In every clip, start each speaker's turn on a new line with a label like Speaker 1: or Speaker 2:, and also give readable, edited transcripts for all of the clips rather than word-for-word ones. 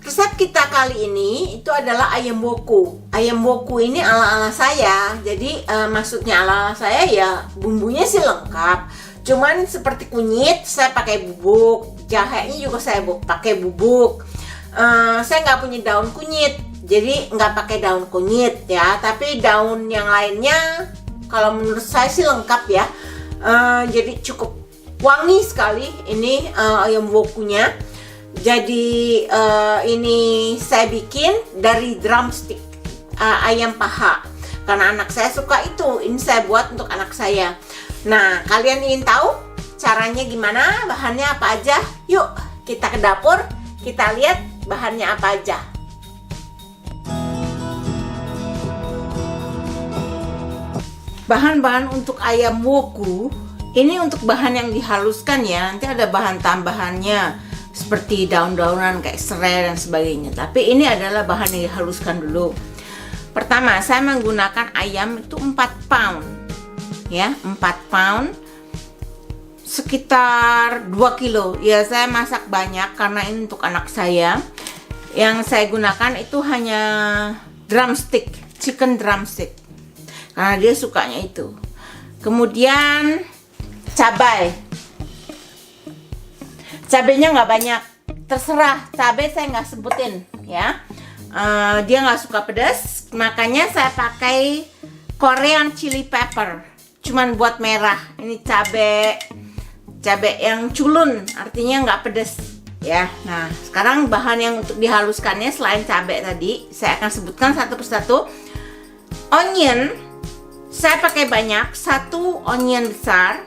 Speaker 1: Resep kita kali ini itu adalah ayam woku. Ayam woku ini ala-ala saya. Jadi maksudnya ala-ala saya ya bumbunya sih lengkap. Cuman seperti kunyit saya pakai bubuk, jahenya juga saya pakai bubuk. Saya nggak punya daun kunyit, jadi nggak pakai daun kunyit ya. Tapi daun yang lainnya kalau menurut saya sih lengkap ya. Jadi cukup wangi sekali ini ayam wokunya. Jadi ini saya bikin dari drumstick ayam paha karena anak saya suka itu. Ini saya buat untuk anak saya. Nah, kalian ingin tahu caranya gimana, bahannya apa aja? Yuk kita ke dapur, kita lihat bahannya apa aja. Bahan-bahan untuk ayam woku ini untuk bahan yang dihaluskan ya. Nanti ada bahan tambahannya seperti daun-daunan kayak serai dan sebagainya. Tapi ini adalah bahan yang dihaluskan dulu. Pertama, saya menggunakan ayam itu 4 pound. Ya, 4 pound. Sekitar 2 kilo. Ya, saya masak banyak karena ini untuk anak saya. Yang saya gunakan itu hanya drumstick, chicken drumstick. Karena dia sukanya itu. Kemudian cabai. Cabenya nggak banyak, terserah. Cabai saya nggak sebutin ya. Dia nggak suka pedas, makanya saya pakai Korean chili pepper. Cuman buat merah. Ini cabai yang culun, artinya nggak pedas ya. Nah, sekarang bahan yang untuk dihaluskannya selain cabai tadi, saya akan sebutkan satu persatu. Onion, saya pakai banyak, 1 onion besar.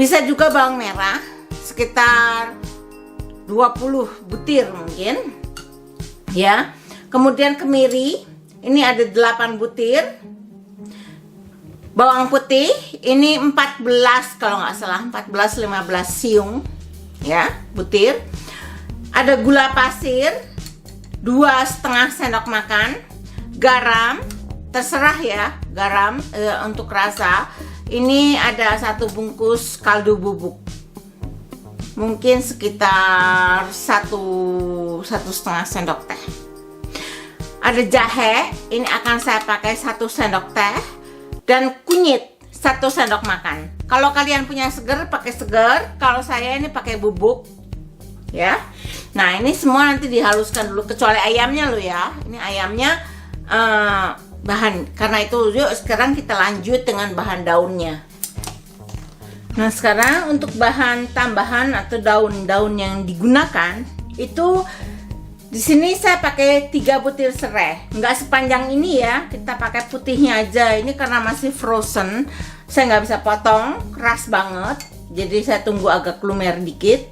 Speaker 1: Bisa juga bawang merah, sekitar 20 butir mungkin ya. Kemudian kemiri ini ada 8 butir. Bawang putih ini 14 kalau nggak salah, 14-15 siung ya butir. Ada gula pasir 2,5 sendok makan. Garam terserah ya, garam untuk rasa. Ini ada 1 bungkus kaldu bubuk, mungkin sekitar 1,5 sendok teh. Ada jahe, ini akan saya pakai 1 sendok teh. Dan kunyit 1 sendok makan. Kalau kalian punya seger, pakai seger. Kalau saya ini pakai bubuk ya. Nah, ini semua nanti dihaluskan dulu, kecuali ayamnya lo ya. Ini ayamnya bahan. Karena itu yuk sekarang kita lanjut dengan bahan daunnya. Nah, sekarang untuk bahan tambahan atau daun-daun yang digunakan itu di sini saya pakai 3 butir serai. Nggak sepanjang ini ya, kita pakai putihnya aja. Ini karena masih frozen, saya nggak bisa potong, keras banget. Jadi saya tunggu agak lumer dikit.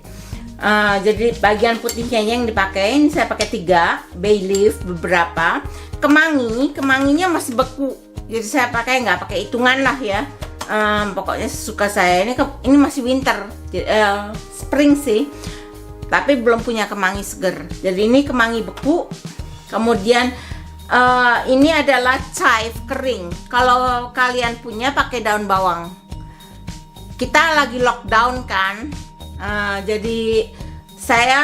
Speaker 1: Jadi bagian putihnya yang dipakai, ini saya pakai 3 bay leaf beberapa. Kemanginya masih beku. Jadi saya pakai nggak pakai hitungan lah ya. Pokoknya suka saya. Ini masih winter, spring sih, tapi belum punya kemangi seger. Jadi ini kemangi beku. Kemudian ini adalah chive kering. Kalau kalian punya pakai daun bawang. Kita lagi lockdown kan, jadi saya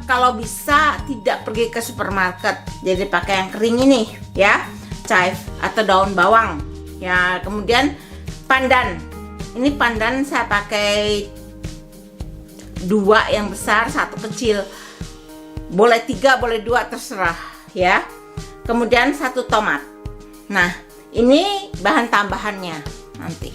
Speaker 1: kalau bisa tidak pergi ke supermarket. Jadi pakai yang kering ini ya, chive atau daun bawang ya. Kemudian pandan, ini pandan saya pakai 2 yang besar, 1 kecil. Boleh 3, boleh 2, terserah ya. Kemudian 1 tomat. Nah, ini bahan tambahannya nanti.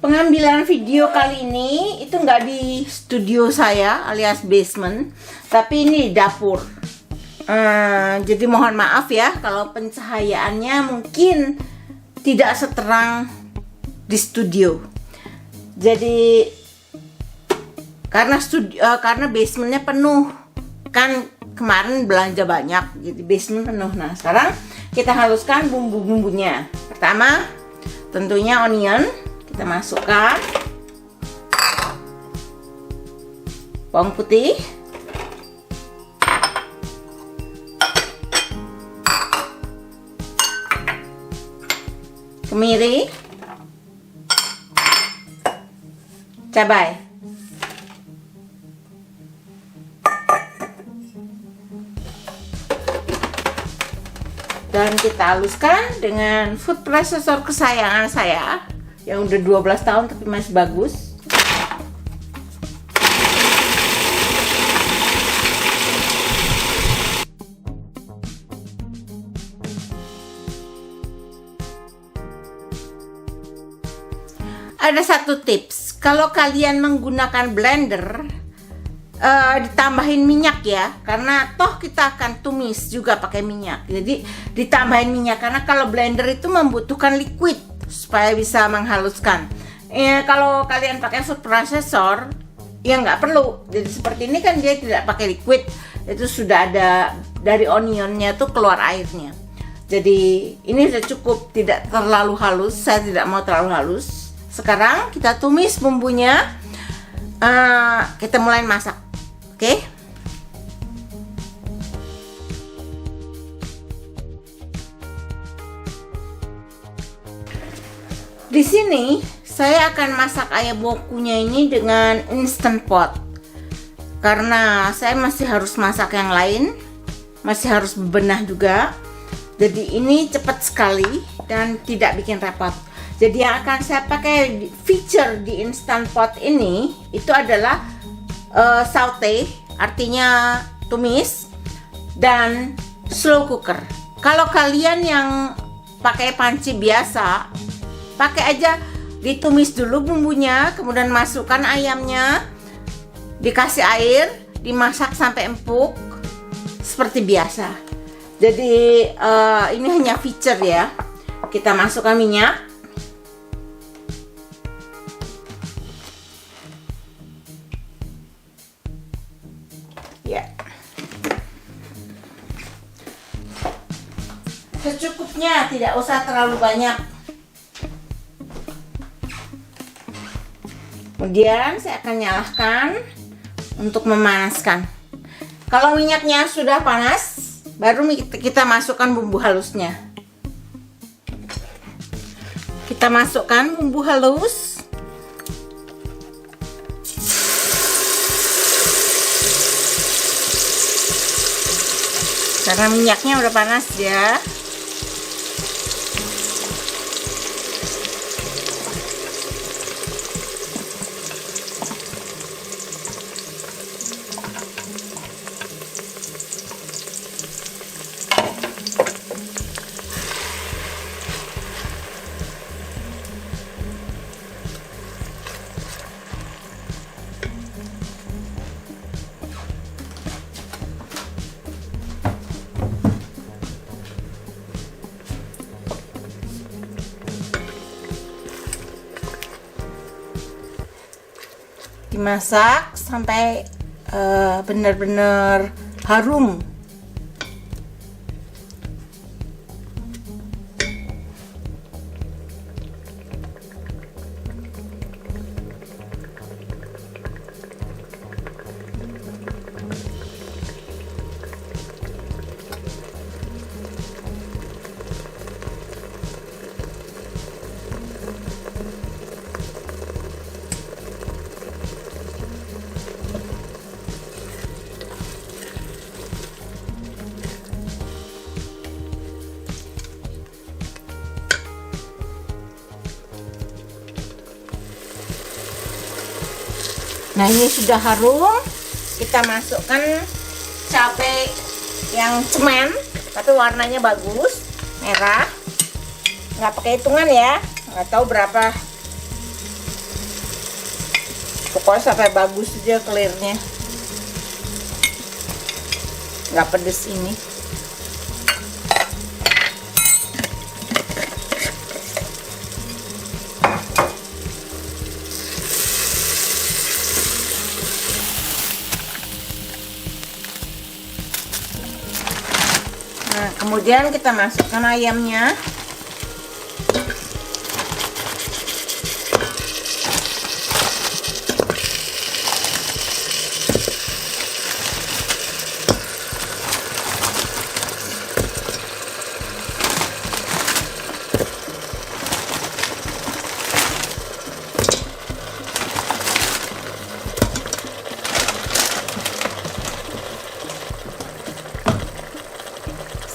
Speaker 1: Pengambilan video kali ini itu nggak di studio saya alias basement, tapi ini di dapur. Jadi mohon maaf ya kalau pencahayaannya mungkin tidak seterang di studio. Jadi karena basementnya penuh kan, kemarin belanja banyak, jadi basement penuh. Nah, sekarang kita haluskan bumbu-bumbunya. Pertama tentunya onion, kita masukkan bawang putih, kemiri, cabai. Dan kita haluskan dengan food processor kesayangan saya yang udah 12 tahun tapi masih bagus. Ada satu tips, kalau kalian menggunakan blender, ditambahin minyak ya, karena toh kita akan tumis juga pakai minyak. Jadi ditambahin minyak karena kalau blender itu membutuhkan liquid supaya bisa menghaluskan. Kalau kalian pakai food processor ya nggak perlu. Jadi seperti ini kan dia tidak pakai liquid, itu sudah ada dari onionnya tuh keluar airnya. Jadi ini sudah cukup, tidak terlalu halus. Saya tidak mau terlalu halus. Sekarang kita tumis bumbunya. Kita mulai masak. Oke. Di sini saya akan masak ayam wokunya ini dengan instant pot. Karena saya masih harus masak yang lain, masih harus bebenah juga. Jadi ini cepat sekali dan tidak bikin repot. Jadi yang akan saya pakai feature di instant pot ini itu adalah saute, artinya tumis, dan slow cooker. Kalau kalian yang pakai panci biasa, pakai aja ditumis dulu bumbunya, kemudian masukkan ayamnya, dikasih air, dimasak sampai empuk seperti biasa. Jadi ini hanya feature ya. Kita masukkan minyak. Ya, secukupnya, tidak usah terlalu banyak. Kemudian saya akan nyalakan untuk memanaskan. Kalau minyaknya sudah panas, baru kita masukkan bumbu halusnya. Kita masukkan bumbu halus. Karena minyaknya udah panas ya. Dimasak sampai benar-benar harum. Nah ini sudah harum, kita masukkan cabai yang cemen tapi warnanya bagus, merah, nggak pakai hitungan ya, nggak tahu berapa, pokoknya sampai bagus aja clearnya, nggak pedes ini. Nah, kemudian kita masukkan ayamnya.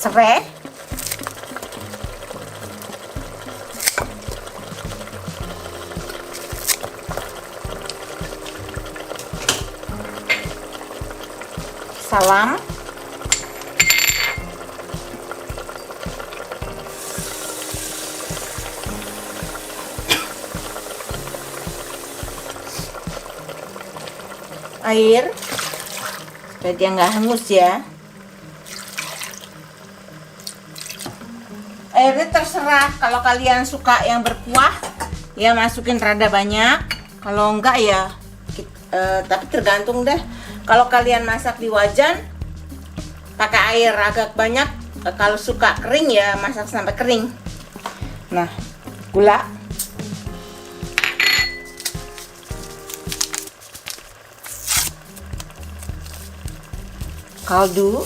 Speaker 1: serai, salam, air supaya dia nggak hangus ya. Airnya terserah, kalau kalian suka yang berkuah ya masukin rada banyak, kalau enggak ya tapi tergantung deh. Kalau kalian masak di wajan pakai air agak banyak, kalau suka kering ya masak sampai kering. Nah, gula, kaldu,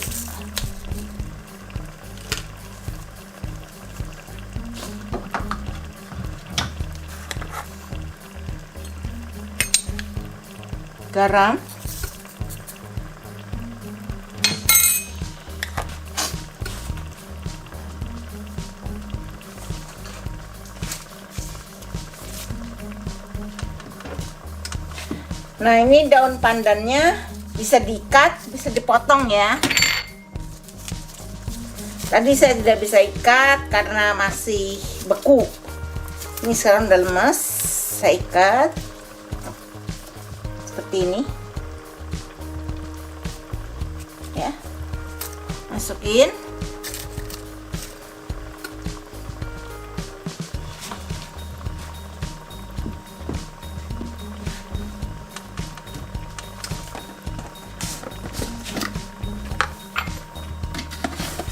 Speaker 1: garam, nah ini daun pandannya bisa diikat, bisa dipotong ya. Tadi saya tidak bisa ikat karena masih beku. Ini sekarang udah lemes, saya ikat seperti ini ya, masukin.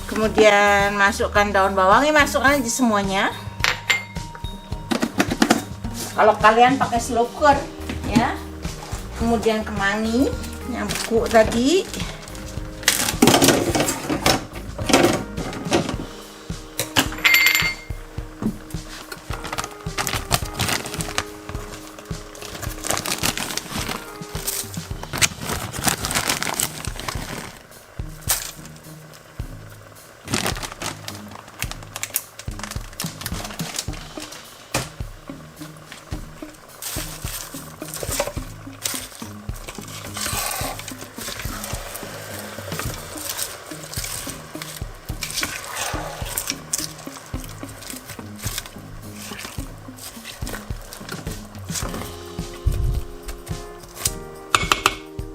Speaker 1: Kemudian masukkan daun bawang, ini masukkan aja semuanya. Kalau kalian pakai slow cooker ya. Kemudian kemangi yang beku tadi.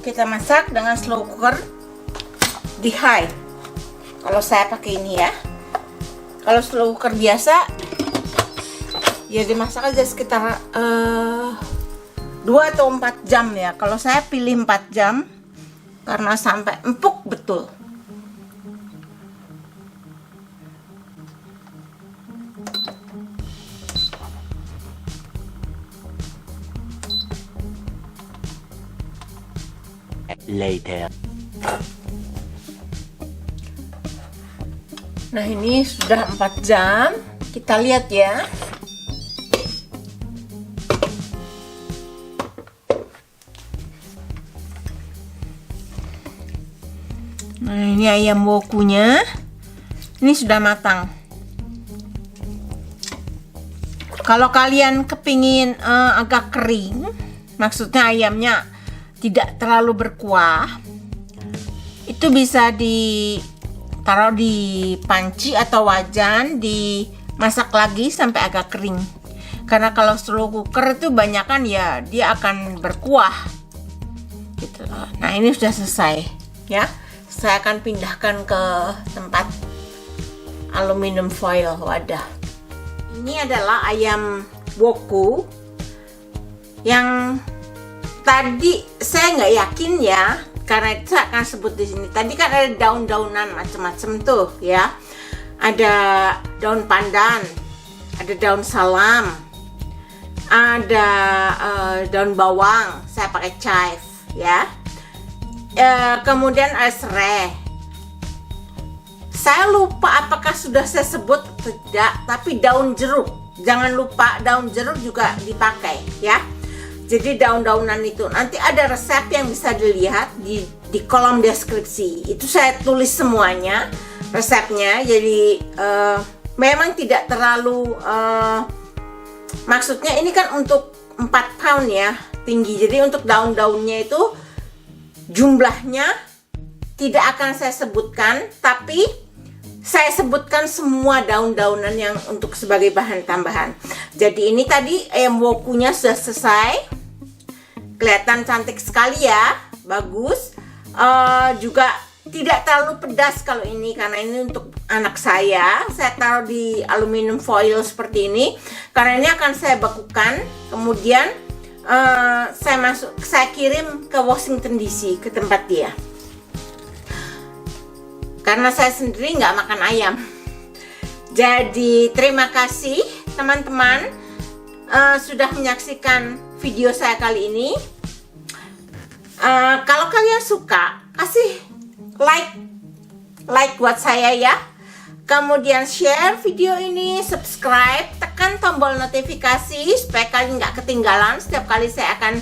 Speaker 1: Kita masak dengan slow cooker di high. Kalau saya pakai ini ya. Kalau slow cooker biasa ya dimasak aja sekitar 2 atau 4 jam ya. Kalau saya pilih 4 jam karena sampai empuk betul.
Speaker 2: Later.
Speaker 1: Nah ini sudah 4 jam. Kita lihat ya. Nah ini ayam wokunya. Ini sudah matang. Kalau kalian kepingin agak kering, maksudnya ayamnya tidak terlalu berkuah, itu bisa ditaruh di panci atau wajan, dimasak lagi sampai agak kering. Karena kalau slow cooker itu banyakan ya dia akan berkuah gitu loh. Nah ini sudah selesai ya. Saya akan pindahkan ke tempat aluminium foil wadah. Ini adalah ayam woku yang tadi saya nggak yakin ya, karena itu saya akan sebut di sini. Tadi kan ada daun-daunan macam-macam tuh ya. Ada daun pandan, ada daun salam, ada daun bawang. Saya pakai chive ya. Kemudian ada serai. Saya lupa apakah sudah saya sebut tidak, tapi daun jeruk. Jangan lupa daun jeruk juga dipakai ya. Jadi daun-daunan itu nanti ada resep yang bisa dilihat di kolom deskripsi. Itu saya tulis semuanya. resepnya. Jadi memang tidak terlalu maksudnya ini kan untuk 4 pound ya tinggi, jadi untuk daun-daunnya itu jumlahnya tidak akan saya sebutkan, tapi saya sebutkan semua daun-daunan yang untuk sebagai bahan tambahan. Jadi ini tadi ayam wokunya sudah selesai, kelihatan cantik sekali ya, bagus. Juga tidak terlalu pedas kalau ini, karena ini untuk anak saya taruh di aluminium foil seperti ini karena ini akan saya bekukan, kemudian saya kirim ke Washington DC, ke tempat dia, karena saya sendiri nggak makan ayam. Jadi terima kasih teman-teman sudah menyaksikan video saya kali ini. Kalau kalian suka, kasih like buat saya ya. Kemudian share video ini, subscribe, tekan tombol notifikasi supaya kalian nggak ketinggalan setiap kali saya akan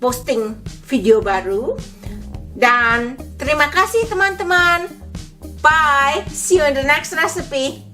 Speaker 1: posting video baru. Dan terima kasih teman-teman. Bye, see you in the next recipe.